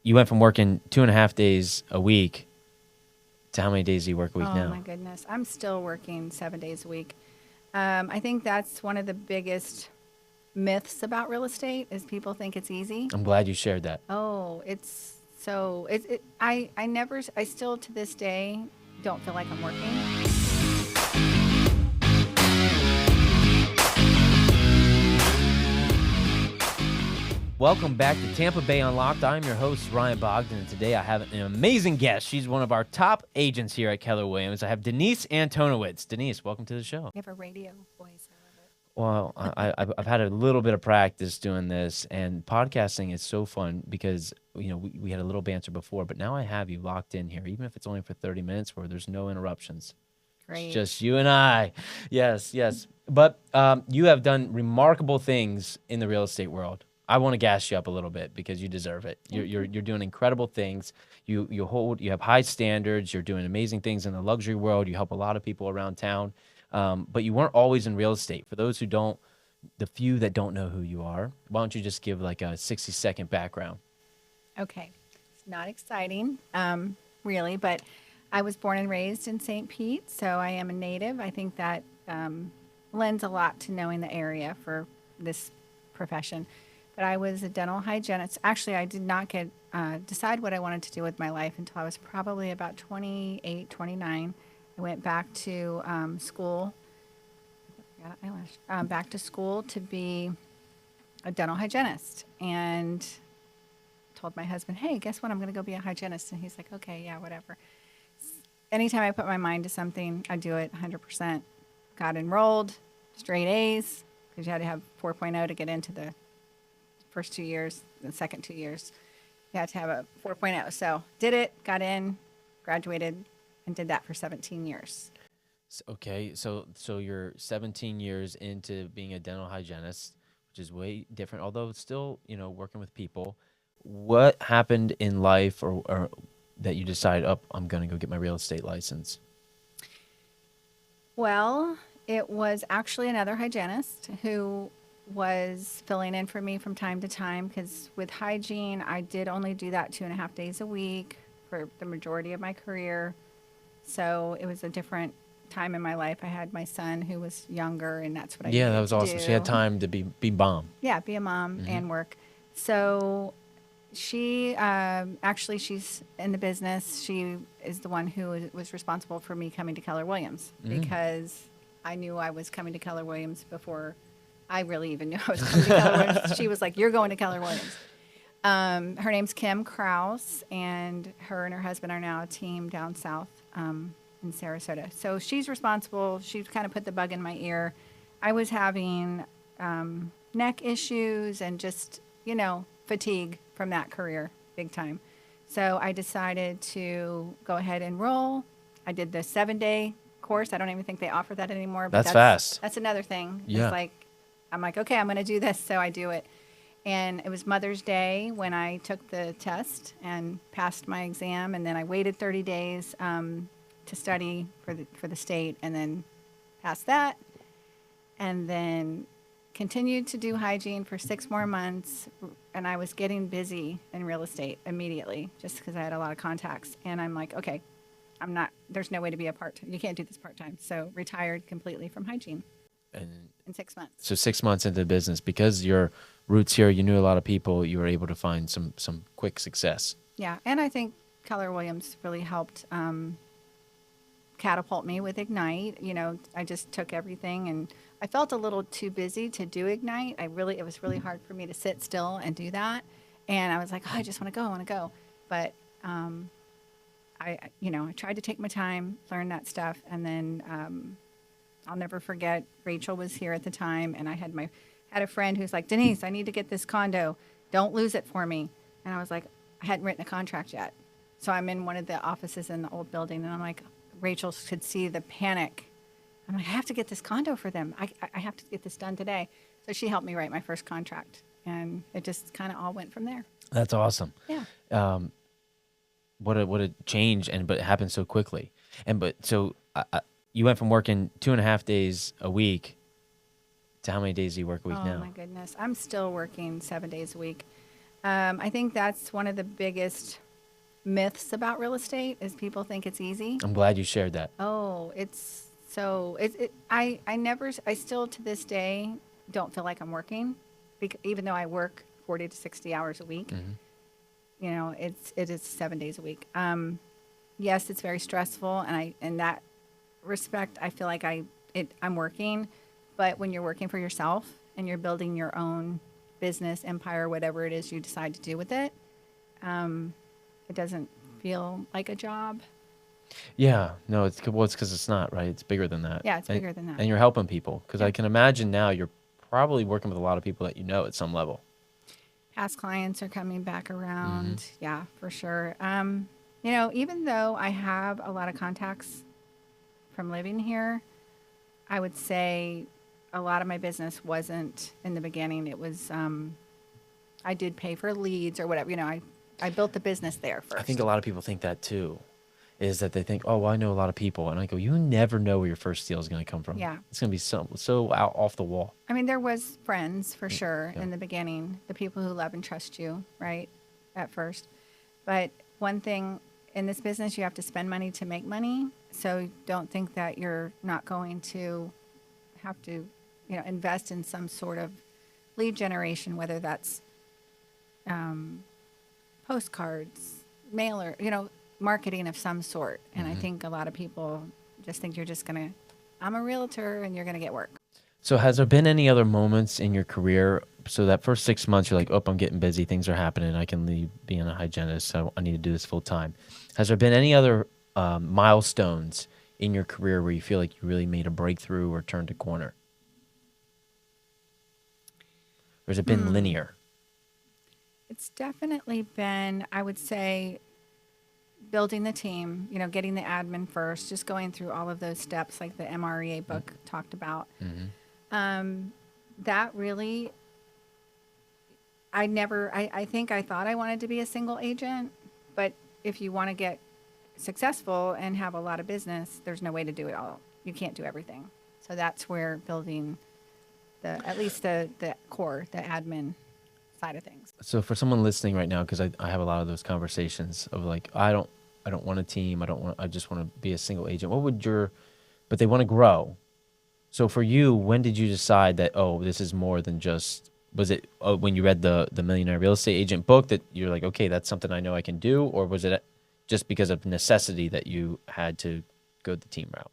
you went from working 2.5 days a week to how many days do you work a week Oh now? my goodness. I'm still working 7 days a week. I think that's one of the biggest myths about real estate is people think it's easy. I'm glad you shared that. Oh, it's so I never I still to this day don't feel like I'm working. Welcome back to Tampa Bay Unlocked. I'm your host, Ryan Bogdan, and today I have an amazing guest. She's one of our top agents here at Keller Williams. I have Denise Antonewitz. Denise, welcome to the show. You have a radio voice. Well, I've had a little bit of practice doing this, and podcasting is so fun because, we had a little banter before, but now I have you locked in here, even if it's only for 30 minutes where there's no interruptions. Great. It's just you and I. Yes. But you have done remarkable things in the real estate world. I want to gas you up a little bit because you deserve it. You're doing incredible things. You have high standards. You're doing amazing things in the luxury world. You help a lot of people around town. But you weren't always in real estate. For those the few that don't know who you are, why don't you just give like a 60-second background? Okay. It's not exciting, really, but I was born and raised in St. Pete, so I am a native. I think that lends a lot to knowing the area for this profession. But I was a dental hygienist. Actually, I did not decide what I wanted to do with my life until I was probably about 28, 29. I went back to school. Back to school to be a dental hygienist, and told my husband, "Hey, guess what? I'm going to go be a hygienist." And he's like, "Okay, yeah, whatever." Anytime I put my mind to something, I do it 100%. Got enrolled, straight A's, because you had to have 4.0 to get into the first 2 years. The second 2 years, you had to have a 4.0. So did it, got in, graduated, and did that for 17 years. Okay, so you're 17 years into being a dental hygienist, which is way different, although it's still, working with people. What happened in life or that you decided, I'm going to go get my real estate license? Well, it was actually another hygienist who was filling in for me from time to time because with hygiene, I did only do that 2.5 days a week for the majority of my career. So it was a different time in my life. I had my son who was younger, and that's what I Yeah, needed that was to awesome. do. She had time to be mom. Yeah, be a mom and work. So she actually she's in the business. She is the one who was responsible for me coming to Keller Williams because I knew I was coming to Keller Williams before I really even knew I was coming to Keller Williams. She was like, "You're going to Keller Williams." Her name's Kim Krause, and her husband are now a team down south in Sarasota. So she's responsible. She kind of put the bug in my ear. I was having neck issues and just, fatigue from that career big time. So I decided to go ahead and enroll. I did the 7-day course. I don't even think they offer that anymore. But That's fast. That's another thing. Yeah. I'm like, okay, I'm going to do this. So I do it. And it was Mother's Day when I took the test and passed my exam. And then I waited 30 days to study for the state, and then passed that. And then continued to do hygiene for 6 more months. And I was getting busy in real estate immediately just because I had a lot of contacts. And I'm like, okay, there's no way to be a part-time. You can't do this part-time. So retired completely from hygiene in 6 months. So 6 months into the business, because your roots here, you knew a lot of people, you were able to find some quick success. Yeah, and I think Keller Williams really helped catapult me with Ignite. I just took everything, and I felt a little too busy to do Ignite. It was really hard for me to sit still and do that. And I was like, I just want to go. But I tried to take my time, learn that stuff, and then I'll never forget, Rachel was here at the time, and I had a friend who's like, "Denise, I need to get this condo. Don't lose it for me." And I was like, I hadn't written a contract yet. So I'm in one of the offices in the old building, and I'm like, Rachel could see the panic. I'm like, I have to get this condo for them. I have to get this done today. So she helped me write my first contract, and it just kind of all went from there. That's awesome. Yeah. What a change, but it happened so quickly. So you went from working 2.5 days a week to how many days do you work a week now? Oh my goodness, I'm still working 7 days a week. I think that's one of the biggest myths about real estate is people think it's easy. I'm glad you shared that. Oh, it's so I never I still to this day don't feel like I'm working even though I work 40 to 60 hours a week. You know, it is 7 days a week. Yes, it's very stressful, and in that respect I feel like I'm working, but when you're working for yourself and you're building your own business empire, whatever it is you decide to do with it, it doesn't feel like a job. Yeah, no, it's because it's not, right? It's bigger than that. Yeah, it's bigger than that. And you're helping people because Yeah. I can imagine now you're probably working with a lot of people that you know at some level. Past clients are coming back around. Yeah, for sure. You know, even though I have a lot of contacts from living here, I would say a lot of my business wasn't in the beginning. It was, I did pay for leads or whatever. You know, I built the business there first. I think a lot of people think that too, is that they think, oh, well, I know a lot of people. And I go, you never know where your first deal is going to come from. Yeah. It's going to be so out off the wall. I mean, there was friends for sure Yeah. in the beginning, the people who love and trust you, right, at first. But one thing in this business, you have to spend money to make money. So don't think that you're not going to have to, you know, invest in some sort of lead generation, whether that's postcards, mailer, you know, marketing of some sort. And I think a lot of people just think you're just going to, I'm a realtor and you're going to get work. So has there been any other moments in your career? So that first 6 months, you're like, oh, I'm getting busy. Things are happening. I can leave being a hygienist. So I need to do this full time. Has there been any other milestones in your career where you feel like you really made a breakthrough or turned a corner? Or has it been linear? It's definitely been, I would say, building the team, you know, getting the admin first, just going through all of those steps like the MREA book talked about. That really, I think I thought I wanted to be a single agent, but if you want to get successful and have a lot of business, there's no way to do it all. You can't do everything. So that's where building at least the core, the admin side of things. So for someone listening right now, because I have a lot of those conversations of like, I don't want a team. I just want to be a single agent. But they want to grow. So for you, when did you decide that, oh, this is more than just, was it when you read the Millionaire Real Estate Agent book that you're like, okay, that's something I know I can do? Or was it just because of necessity that you had to go the team route?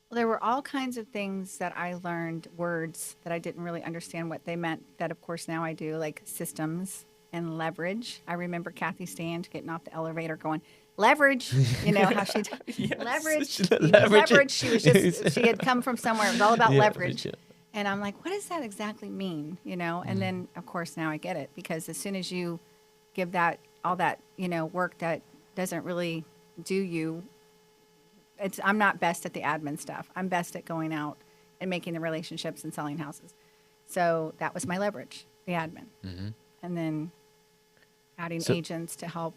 Well, there were all kinds of things that I learned, words that I didn't really understand what they meant, that of course now I do, like systems and leverage. I remember Kathy Stand getting off the elevator going, leverage, you know, how she Yes. leverage. Leverage. She had come from somewhere. It was all about Yeah, leverage. yeah. And I'm like, what does that exactly mean? You know, and then of course now I get it, because as soon as you give all that, you know, work that doesn't really do you, I'm not best at the admin stuff. I'm best at going out and making the relationships and selling houses. So that was my leverage, the admin. And then adding agents to help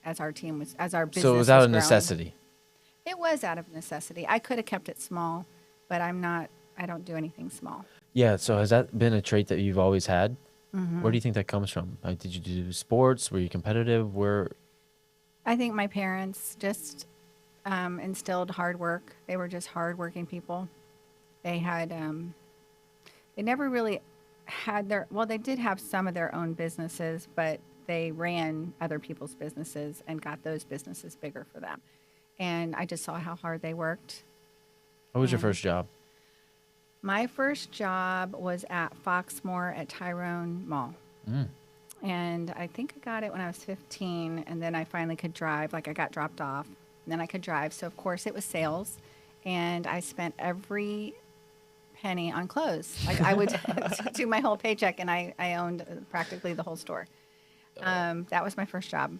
as our business. So it was out of grown. necessity. It was out of necessity. I could have kept it small, but I don't do anything small. Yeah. So has that been a trait that you've always had? Where do you think that comes from? Like, did you do sports? Were you competitive? I think my parents just instilled hard work. They were just hardworking people. They had, they never really had they did have some of their own businesses, but they ran other people's businesses and got those businesses bigger for them. And I just saw how hard they worked. What was your first job? My first job was at Foxmore at Tyrone Mall. And I think I got it when I was 15, and then I finally could drive. Like, I got dropped off, and then I could drive. So, of course, it was sales, and I spent every penny on clothes. Like, I would do my whole paycheck, and I owned practically the whole store. That was my first job.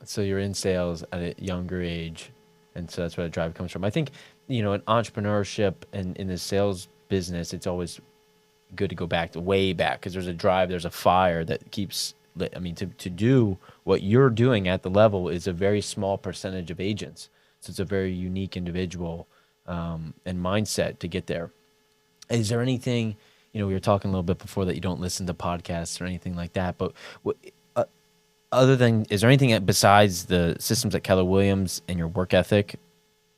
So you're in sales at a younger age, and so that's where the drive comes from. I think, you know, in entrepreneurship and in the sales business, it's always good to go way back, because there's a drive, there's a fire that keeps lit. I mean, to do what you're doing at the level is a very small percentage of agents. So it's a very unique individual and mindset to get there. Is there anything, you know, we were talking a little bit before that you don't listen to podcasts or anything like that, but is there anything besides the systems at Keller Williams and your work ethic?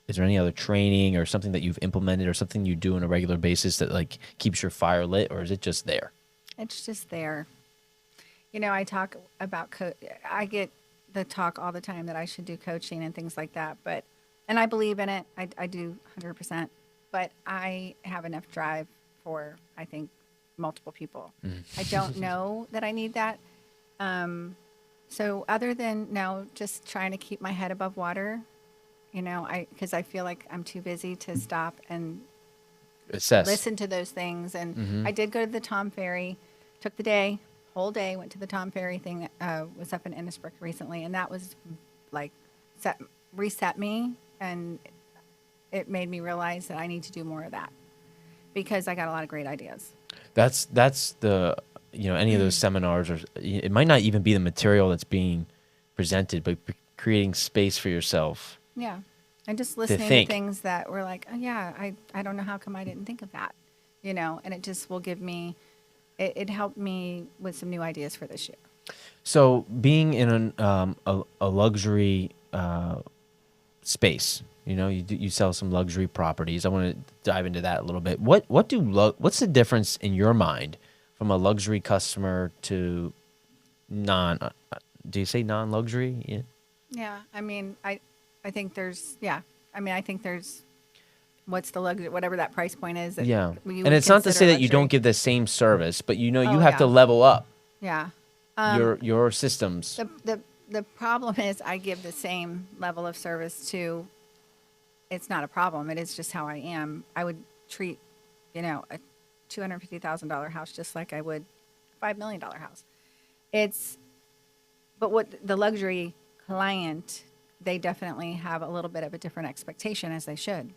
Is there any other training or something that you've implemented or something you do on a regular basis that like keeps your fire lit, or is it just there? It's just there. I talk about I get the talk all the time that I should do coaching and things like that, and I believe in it. I do 100%, but I have enough drive for, I think, multiple people. I don't know that I need that. So other than now just trying to keep my head above water, because I feel like I'm too busy to stop and Assess. listen to those things. And I did go to the Tom Ferry, took the whole day, went to the Tom Ferry thing that was up in Innisbrook recently. And that was like reset me. And it made me realize that I need to do more of that because I got a lot of great ideas. That's the, any of those seminars, or it might not even be the material that's being presented, but creating space for yourself. Yeah. And just listening to things that were like, oh yeah, I don't know how come I didn't think of that, and it just will give me, it helped me with some new ideas for this year. So being in a luxury space, you sell some luxury properties. I want to dive into that a little bit. What's the difference in your mind from a luxury customer to do you say non-luxury? Yeah. Yeah. I mean, I think there's, I think there's, what's the luxury, whatever that price point is. That yeah. And it's not to say that you don't give the same service, but you have to level up. Yeah. Your systems. The problem is I give the same level of service to, it's not a problem. It is just how I am. I would treat, a $250,000 house just like I would a $5 million house. But what the luxury client, they definitely have a little bit of a different expectation, as they should.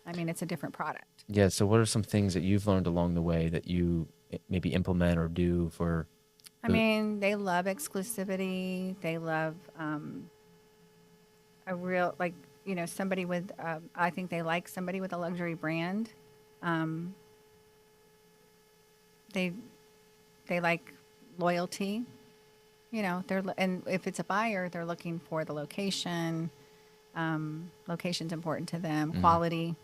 I mean, it's a different product. Yeah. So what are some things that you've learned along the way that you maybe implement or do for? I mean, they love exclusivity. They love a real, somebody with, I think they like somebody with a luxury brand. They like loyalty. And if it's a buyer, they're looking for the location. Location's important to them. Quality.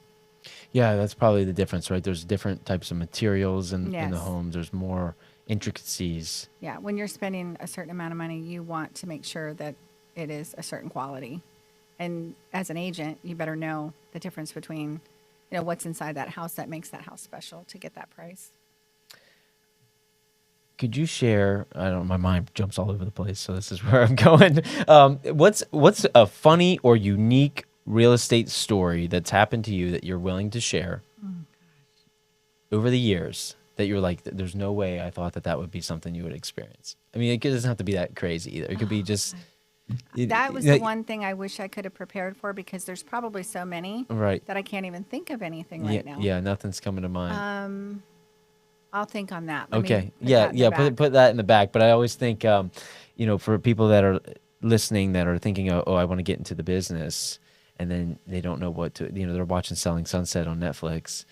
Yeah, that's probably the difference, right? There's different types of materials in the homes. There's more intricacies. Yeah, when you're spending a certain amount of money, you want to make sure that it is a certain quality. And as an agent, you better know the difference between, what's inside that house that makes that house special to get that price. Could you share? I don't know, my mind jumps all over the place, so this is where I'm going. What's a funny or unique real estate story that's happened to you that you're willing to share over the years that you're like, there's no way I thought that would be something you would experience? I mean, it doesn't have to be that crazy either. It could be just... That was the one thing I wish I could have prepared for, because there's probably so many that I can't even think of anything right now. Yeah, nothing's coming to mind. I'll think on that. Okay. Put that in the back. But I always think, for people that are listening that are thinking, oh, I want to get into the business, and then they don't know what to, they're watching Selling Sunset on Netflix,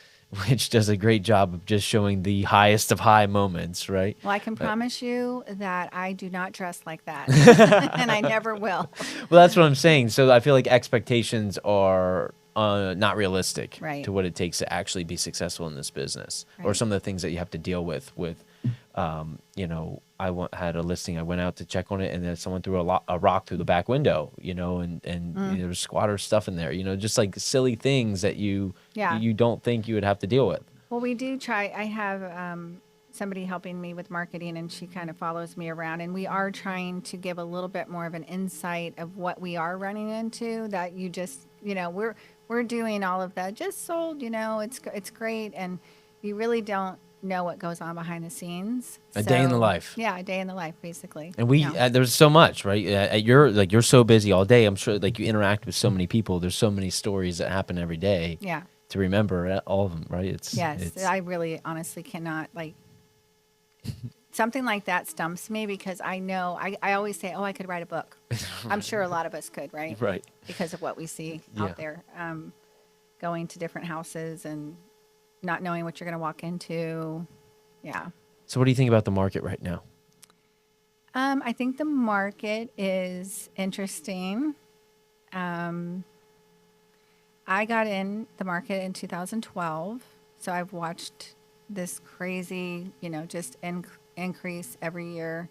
which does a great job of just showing the highest of high moments, right? Well, I can promise you that I do not dress like that, and I never will. Well, that's what I'm saying. So I feel like expectations are not realistic to what it takes to actually be successful in this business, or some of the things that you have to deal with. I had a listing. I went out to check on it, and then someone threw a rock through the back window, and there was squatter stuff in there, just like silly things that you don't think you would have to deal with. Well, we do try. I have somebody helping me with marketing, and she kind of follows me around, and we are trying to give a little bit more of an insight of what we are running into, that you just, we're doing all of that. Just sold, it's great, and you really don't know what goes on behind the scenes. A day in the life. Yeah, a day in the life, basically. And there's so much, right? You're so busy all day. I'm sure, you interact with so many people. There's so many stories that happen every day. Yeah. To remember all of them, right? I really, honestly cannot something like that stumps me, because I know I always say, I could write a book. I'm sure a lot of us could, right? Right. Because of what we see out there, going to different houses and not knowing what you're going to walk into. Yeah. So what do you think about the market right now? I think the market is interesting. Um, I got in the market in 2012, so I've watched this crazy, just increase every year.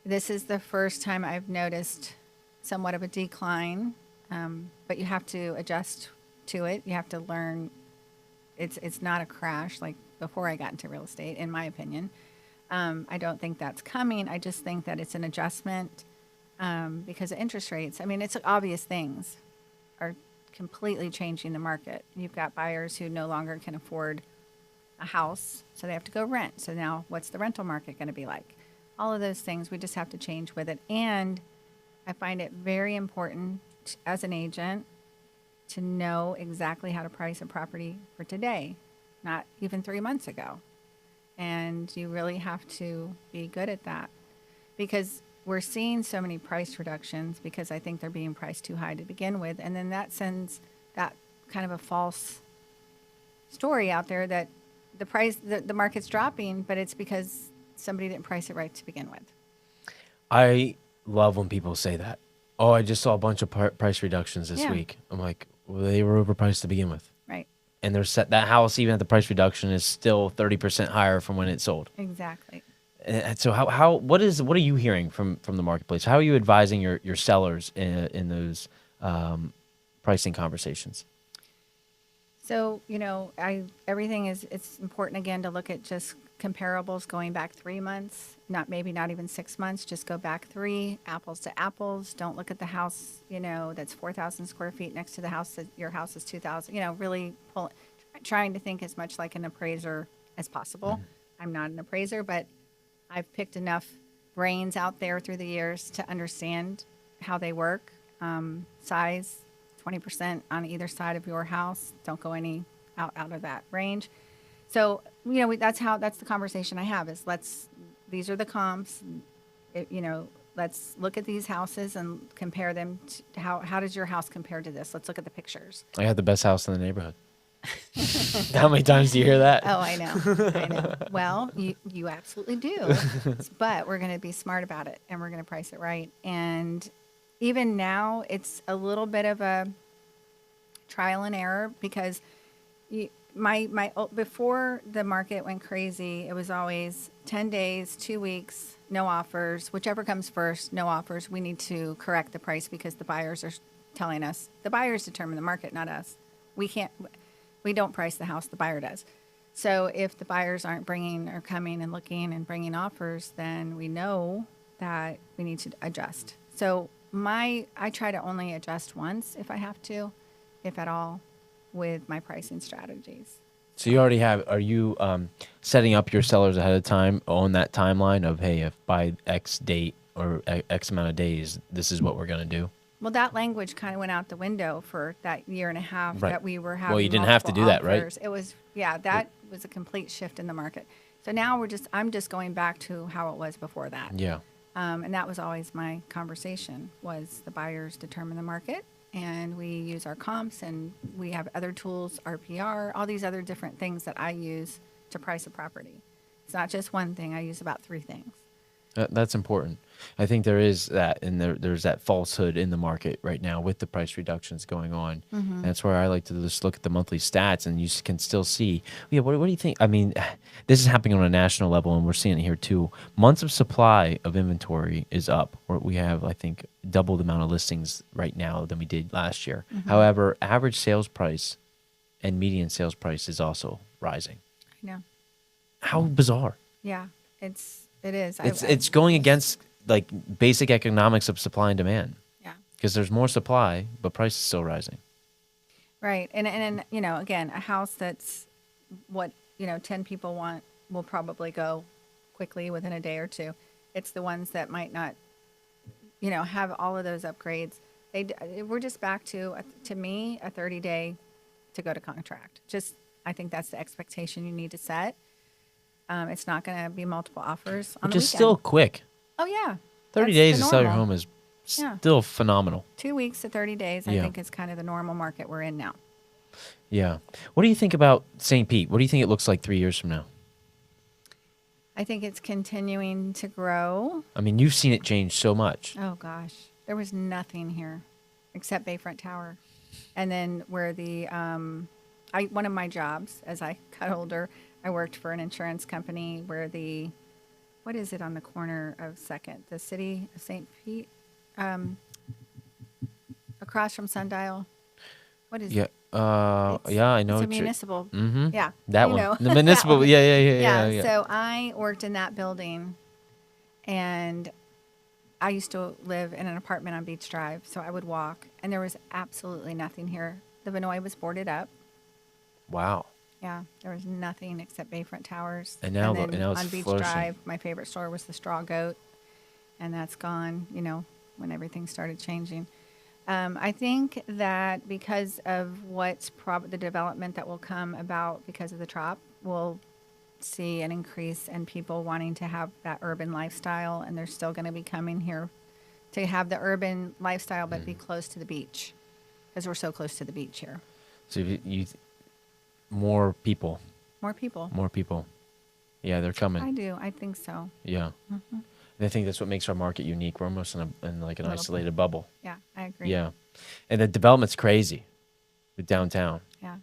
This is the first time I've noticed somewhat of a decline, but you have to adjust to it. You have to learn. It's not a crash like before I got into real estate, in my opinion. I don't think that's coming. I just think that it's an adjustment because of interest rates. I mean, it's obvious things are completely changing the market. You've got buyers who no longer can afford a house, so they have to go rent. So now what's the rental market going to be like? All of those things, we just have to change with it. And I find it very important as an agent to know exactly how to price a property for today, not even 3 months ago. And you really have to be good at that because we're seeing so many price reductions because I think they're being priced too high to begin with. And then that sends that kind of a false story out there that the market's dropping, but it's because somebody didn't price it right to begin with. I love when people say that. Oh, I just saw a bunch of price reductions this week. I'm like, well, they were overpriced to begin with. Right. And they're set, that house, even at the price reduction, is still 30% higher from when it sold. Exactly. And so what are you hearing from the marketplace? How are you advising your sellers in those pricing conversations? So, it's important again to look at just comparables going back 3 months, maybe not even 6 months, just go back 3, apples to apples. Don't look at the house, that's 4,000 square feet next to the house that your house is 2,000, really trying to think as much like an appraiser as possible. Mm-hmm. I'm not an appraiser, but I've picked enough brains out there through the years to understand how they work. Size, 20% on either side of your house. Don't go any out of that range. So, that's the conversation I have is these are the comps, let's look at these houses and compare them to how does your house compare to this? Let's look at the pictures. I had the best house in the neighborhood. How many times do you hear that? Oh, I know. Well, you absolutely do, but we're going to be smart about it and we're going to price it right. And even now it's a little bit of a trial and error because before the market went crazy, it was always 10 days, 2 weeks, no offers, whichever comes first, no offers. We need to correct the price because the buyers are telling us, the buyers determine the market, not us. We don't price the house, the buyer does. So if the buyers aren't bringing or coming and looking and bringing offers, then we know that we need to adjust. So I try to only adjust once if I have to, if at all, with my pricing strategies. So you already are you setting up your sellers ahead of time on that timeline of, hey, if by X date or X amount of days, this is what we're going to do? Well, that language kind of went out the window for that year and a half that we were having. Well, you didn't have to do that, right? It was, that was a complete shift in the market. So now I'm just going back to how it was before that. Yeah. And that was always my conversation was the buyers determine the market and we use our comps and we have other tools, RPR, all these other different things that I use to price a property. It's not just one thing. I use about 3 things. That's important. I think there is that, and there's that falsehood in the market right now with the price reductions going on. Mm-hmm. And that's where I like to just look at the monthly stats, and you can still see, what do you think? I mean, this is happening on a national level, and we're seeing it here too. Months of supply of inventory is up. We have, I think, double the amount of listings right now than we did last year. Mm-hmm. However, average sales price and median sales price is also rising. I know. How bizarre. Yeah, it is. It's going against like basic economics of supply and demand. Yeah. Because there's more supply, but price is still rising. Right. And again, a house that's what, 10 people want will probably go quickly within a day or two. It's the ones that might not, have all of those upgrades. We're just back to me, a 30-day to go to contract. I think that's the expectation you need to set. It's not going to be multiple offers on the weekend. Which is still quick. Oh, yeah. 30 days to sell your home is still phenomenal. 2 weeks to 30 days, I think, is kind of the normal market we're in now. Yeah. What do you think about St. Pete? What do you think it looks like 3 years from now? I think it's continuing to grow. I mean, you've seen it change so much. Oh gosh, there was nothing here except Bayfront Tower. And then where one of my jobs as I got older, I worked for an insurance company where what is it on the corner of Second? The city of St. Pete, across from Sundial. What is Yeah. it? Yeah, I know. It's a municipal. Mm-hmm. Yeah. That you one. know, The that municipal. one. Yeah. So I worked in that building, and I used to live in an apartment on Beach Drive. So I would walk, and there was absolutely nothing here. The Vinoy was boarded up. Wow. Yeah, there was nothing except Bayfront Towers. And now then it's on Beach flourishing. Drive, my favorite store was the Straw Goat, and that's gone. When everything started changing. I think that because of the development that will come about because of the trop, we'll see an increase in people wanting to have that urban lifestyle, and they're still going to be coming here to have the urban lifestyle, but be close to the beach because we're so close to the beach here. So more people. More people. More people. Yeah, they're coming. I do. I think so. Yeah. Mm-hmm. And I think that's what makes our market unique. We're almost in like an isolated bubble. Yeah, I agree. Yeah. And the development's crazy with downtown. Yeah.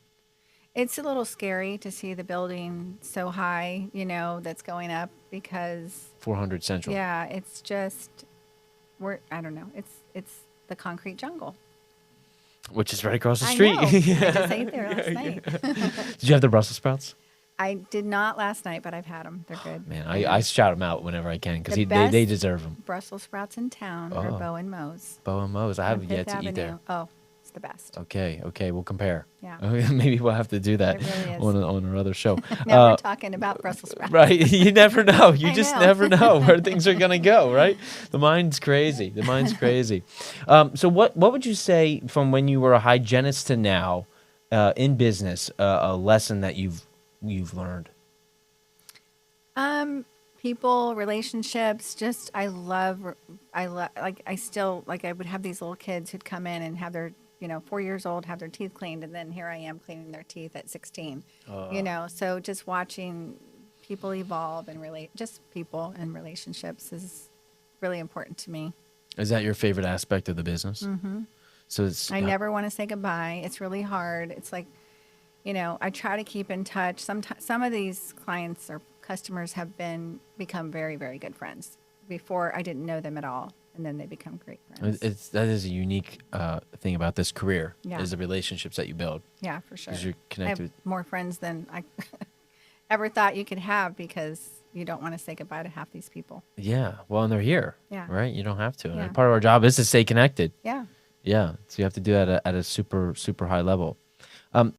It's a little scary to see the building so high, that's going up because 400 Central. yeah, it's just I don't know. It's the concrete jungle. Which is right across the I street. know. I just ate there last night. Did you have the Brussels sprouts? I did not last night, but I've had them. They're good. Man, I shout them out whenever I can because The they best deserve them. Brussels sprouts in town are Oh. Bo and Mo's. Bo and Mo's. I on haven't yet Fifth to eat there. Avenue. Oh, it's the best. Okay, we'll compare. Yeah. Maybe we'll have to do that It really is. on our other show. Now we're talking about Brussels sprouts. Right. You never know. You I just know. never know where things are going to go, right? The mind's crazy. So what would you say from when you were a hygienist to now in business, a lesson that you've learned? People, relationships, just I still I would have these little kids who'd come in and have their 4 years old, have their teeth cleaned, and then here I am cleaning their teeth at 16. So just watching people evolve and just people and relationships is really important to me. Is that your favorite aspect of the business? Mm-hmm. So I never want to say goodbye. It's really hard. It's like, I try to keep in touch. Some of these clients or customers have become very, very good friends. Before I didn't know them at all, and then they become great friends. That is a unique thing about this career. Yeah. Is the relationships that you build. Yeah, for sure. Because you're I connected. have more friends than I ever thought you could have because you don't want to say goodbye to half these people. Yeah. Well, and they're here. Yeah. Right. You don't have to. Yeah. And part of our job is to stay connected. Yeah. Yeah. So you have to do that at a super, super high level.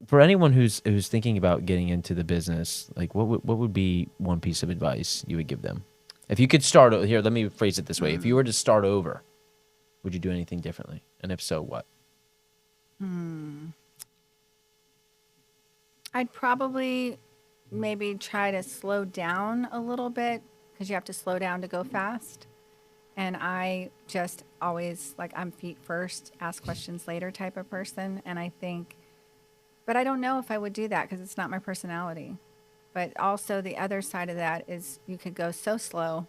For anyone who's thinking about getting into the business, like what would be one piece of advice you would give them? If you could start here, let me phrase it this way. If you were to start over, would you do anything differently? And if so, what? I'd probably maybe try to slow down a little bit because you have to slow down to go fast. And I just always I'm feet first, ask questions later type of person. And I think, but I don't know if I would do that because it's not my personality. But also the other side of that is you could go so slow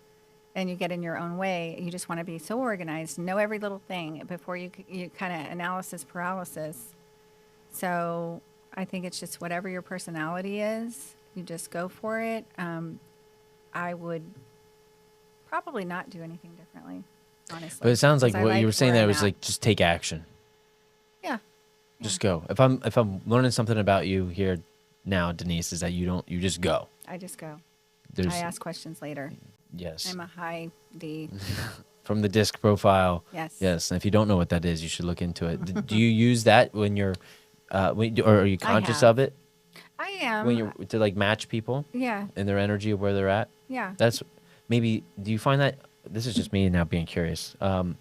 and you get in your own way. You just want to be so organized, know every little thing before you kind of analysis paralysis. So I think it's just whatever your personality is, you just go for it. I would probably not do anything differently, honestly. But it sounds like because I what you were saying where there I'm was at. like just take action. Yeah. Just go. If I'm learning something about you here now, Denise, is that you just go. I just go. There's I ask questions later. yes. I'm a high D. From the disc profile. Yes. Yes. And if you don't know what that is, you should look into it. Do you use that when you're or are you conscious have. of it I am. when you're to like match people Yeah. and their energy of where they're at? Yeah. That's maybe. Do you find that this is just me now being curious? Do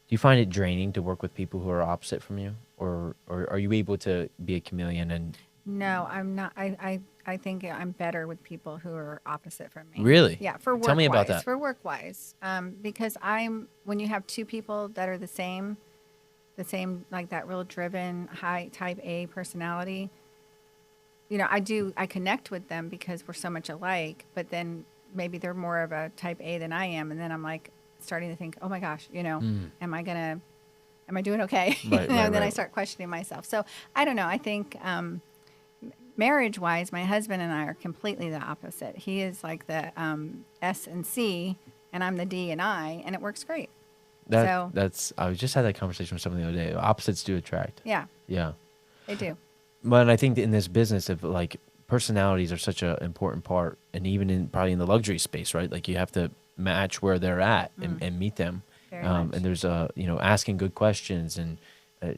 you find it draining to work with people who are opposite from you, or are you able to be a chameleon and? No, I'm not. I think I'm better with people who are opposite from me. Really? Yeah, for work. Tell me about that. For work wise, because when you have two people that are the same like that real driven high type A personality. I connect with them because we're so much alike. But then maybe they're more of a type A than I am. And then I'm like starting to think, oh my gosh, am I doing okay? Right, And then I right. start questioning myself. So I don't know. I think marriage wise, my husband and I are completely the opposite. He is like the S and C, and I'm the D and I, and it works great. So I just had that conversation with someone the other day. Opposites do attract. yeah, Yeah. they do. But I think that in this business of like personalities are such an important part, and even in probably in the luxury space, right? Like you have to match where they're at and meet them. Very much. And there's asking good questions and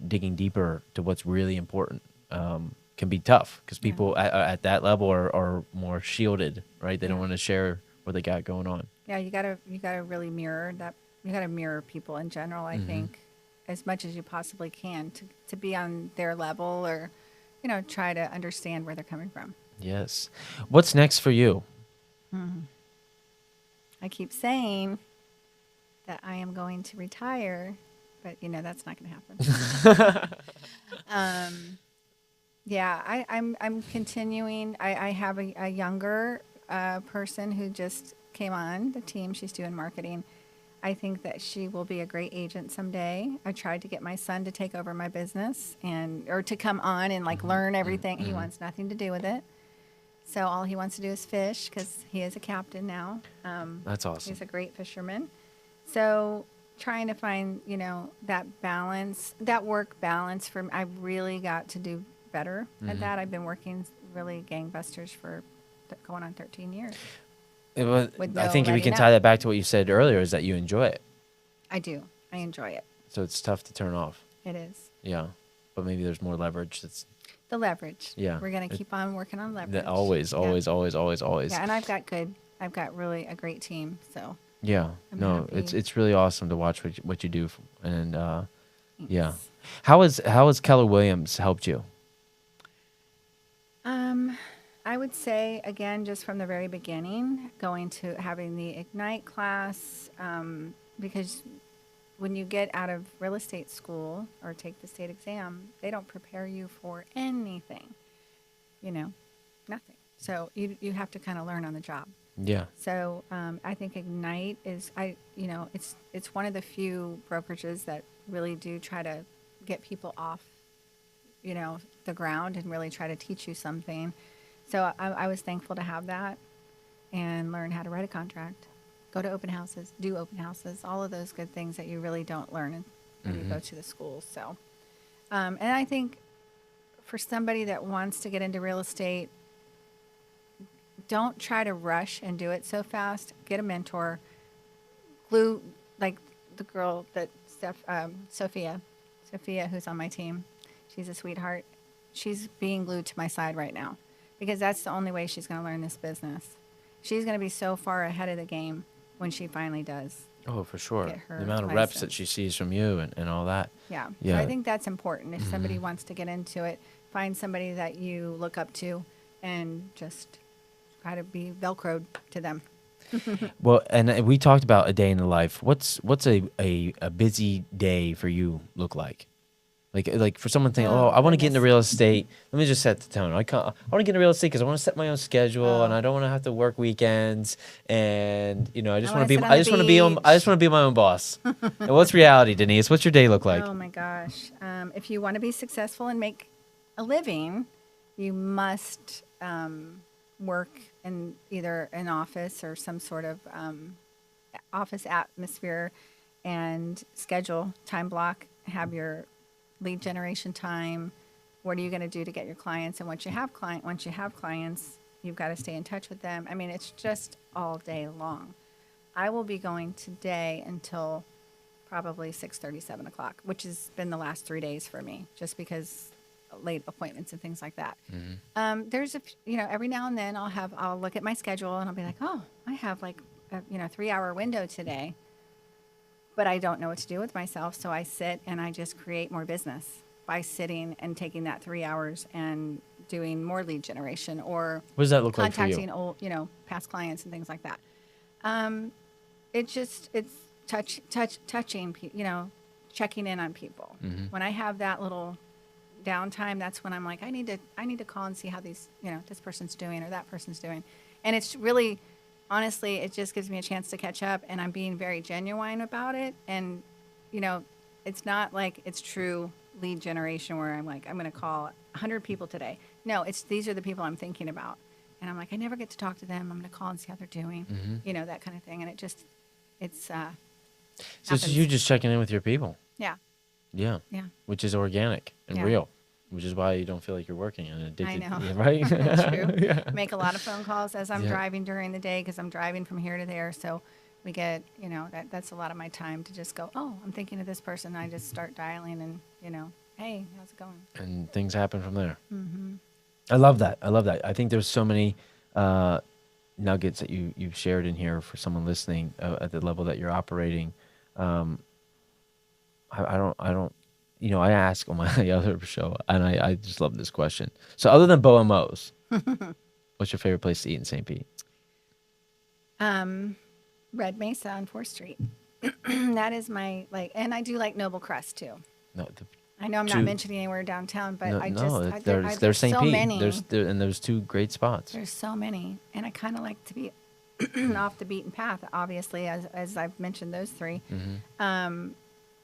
digging deeper to what's really important can be tough because people at that level are more shielded, right? They don't want to share what they got going on. Yeah, you gotta really mirror that. You gotta mirror people in general. I think as much as you possibly can to be on their level, or try to understand where they're coming from. Yes. What's next for you? I keep saying that I am going to retire, but that's not going to happen. Yeah, I'm continuing. I have a younger person who just came on the team. She's doing marketing. I think that she will be a great agent someday. I tried to get my son to take over my business or to come on and like learn everything. He wants nothing to do with it. So all he wants to do is fish because he is a captain now. That's awesome. He's a great fisherman. So trying to find, that balance, that work balance for me. I really got to do better at that. I've been working really gangbusters for going on 13 years. I think we can tie that back to what you said earlier is that you enjoy it. I do. I enjoy it. So it's tough to turn off. It is. Yeah. But maybe there's more leverage. The leverage. Yeah. We're going to keep on working on leverage. Always. Yeah, and I've got really a great team. So yeah, I'm no, happy. it's really awesome to watch what you do, and yeah. How has Keller Williams helped you? I would say again, just from the very beginning, going to having the Ignite class, because when you get out of real estate school or take the state exam, they don't prepare you for anything, nothing. So you have to kind of learn on the job. Yeah. So I think Ignite is it's one of the few brokerages that really do try to get people off, the ground and really try to teach you something. So I was thankful to have that and learn how to write a contract, go to open houses, do open houses, all of those good things that you really don't learn when you go to the schools. So, and I think for somebody that wants to get into real estate, don't try to rush and do it so fast. Get a mentor. Glue, like the girl that Sophia, who's on my team. She's a sweetheart. She's being glued to my side right now because that's the only way she's going to learn this business. She's going to be so far ahead of the game when she finally does. Oh, for sure. Get her The amount of license. reps that she sees from you and all that. Yeah. Yeah. So I think that's important. If somebody wants to get into it, find somebody that you look up to and just try to be Velcroed to them. Well, and we talked about a day in the life. What's a busy day for you look like? Like for someone thinking, I want to get into real estate. Let me just set the tone. I want to get into real estate because I want to set my own schedule and I don't want to have to work weekends. And I just want to be my own boss. And what's reality, Denise? What's your day look like? Oh my gosh! If you want to be successful and make a living, you must work in either an office or some sort of office atmosphere, and schedule time block. Have your lead generation time. What are you going to do to get your clients? And once you have clients, you've got to stay in touch with them. I mean, it's just all day long. I will be going today until probably 6:30, 7 o'clock, which has been the last 3 days for me, just because late appointments and things like that. There's every now and then I'll look at my schedule and I'll be like, oh, I have like a 3-hour window today. But I don't know what to do with myself, so I sit and I just create more business by sitting and taking that 3 hours and doing more lead generation or What does that look like for you? contacting old, past clients and things like that. It's touching, checking in on people. When I have that little downtime, that's when I'm like, I need to call and see how this person's doing or that person's doing, and it's really honestly, it just gives me a chance to catch up, and I'm being very genuine about it. And, you know, it's not like it's true lead generation where I'm like, I'm going to call 100 people today. No, these are the people I'm thinking about. And I'm like, I never get to talk to them. I'm going to call and see how they're doing, you know, that kind of thing. And it's So it's you just checking in with your people. yeah. Yeah. Yeah. Which is organic and Yeah. real, which is why you don't feel like you're working and addicted. I know. Yeah, right? That's true. Yeah. Make a lot of phone calls as I'm Yeah. driving during the day because I'm driving from here to there. So we get, you know, that's a lot of my time to just go, oh, I'm thinking of this person. I just start dialing and, you know, hey, how's it going? And things happen from there. I love that. I love that. I think there's so many nuggets that you've shared in here for someone listening at the level that you're operating. I don't, you know, I ask on my other show, and I just love this question. So other than Bo and Mo's, what's your favorite place to eat in St. Pete? Red Mesa on 4th Street. That is my, like, and I do like Noble Crust too. No, I know I'm not mentioning anywhere downtown, but there's St. so Pete. many. There's two great spots. There's so many, and I kind of like to be off the beaten path. Obviously, as I've mentioned, those three.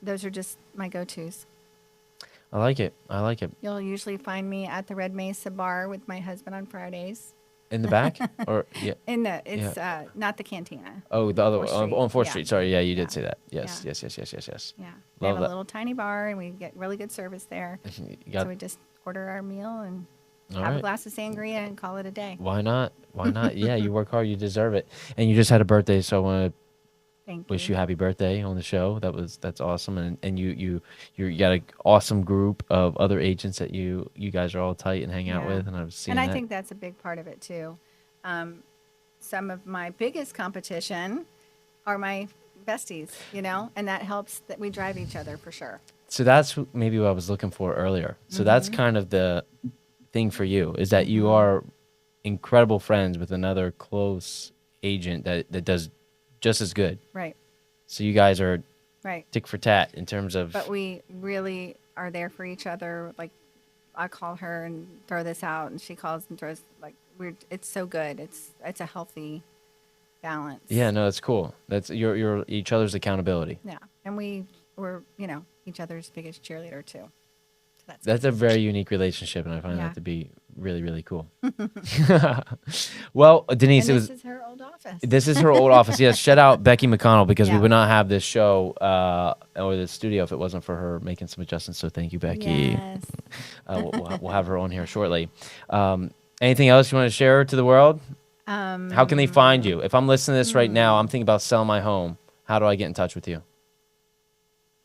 Those are just my go-tos. I like it. You'll usually find me at the Red Mesa bar with my husband on Fridays. In the back, or yeah. It's not the cantina. Oh, the other one on 4th Yeah. Street. Sorry, yeah, you did Yeah. say that. Yes, Yeah. yes. Yeah, we have Love a that. little tiny bar, and we get really good service there. You got- So we just order our meal and All have a right. glass of sangria and call it a day. Why not? Why not? Yeah, you work hard, you deserve it. And you just had a birthday, so I want to Thank wish you. you happy birthday on the show. That's awesome, and you got an awesome group of other agents that you guys are all tight and hang out Yeah. with, and I've seen And I that. think that's a big part of it too. Some of my biggest competition are my besties, you know, and that helps that we drive each other for sure. So that's maybe what I was looking for earlier. So that's kind of the thing for you, is that you are incredible friends with another close agent that does just as good. Right, So you guys are right. tick for tat in terms of. But we really are there for each other. Like, I call her and throw this out, and she calls and throws. Like, it's so good. It's a healthy balance. Yeah, no, that's cool. That's you're each other's accountability. Yeah, and we're you know each other's biggest cheerleader too. So That's a very unique relationship, and I find Yeah. that to be really, really cool. Well, Denise, and it this was. is her old office. This is her old office. Yes, shout out Becky McConnell, because we Yeah. would not have this show or the studio if it wasn't for her making some adjustments. So thank you, Becky. Yes. We'll have her on here shortly. Anything else you want to share to the world? How can they find you? If I'm listening to this right now, I'm thinking about selling my home. How do I get in touch with you?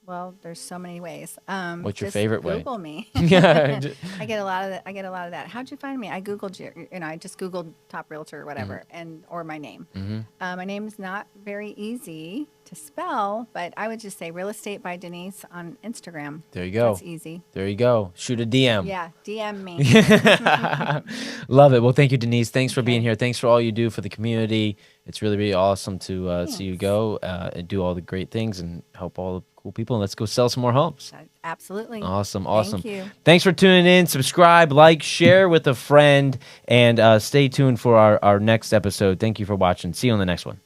Well, there's so many ways. What's your just favorite way? Google me. Yeah. I get a lot of that. How'd you find me? I Googled you. You know, I just Googled top realtor or whatever, or my name. My name is not very easy to spell, but I would just say Real Estate by Denise on Instagram. There you go. That's easy. There you go. Shoot a DM. Yeah, DM me. Love it. Well, thank you, Denise. Thanks for being Okay. here. Thanks for all you do for the community. It's really, really awesome to see you Thanks. go and do all the great things and help all the cool people. And let's go sell some more homes. Absolutely. Awesome. Thank you. Thanks for tuning in. Subscribe, like, share with a friend, and stay tuned for our next episode. Thank you for watching. See you on the next one.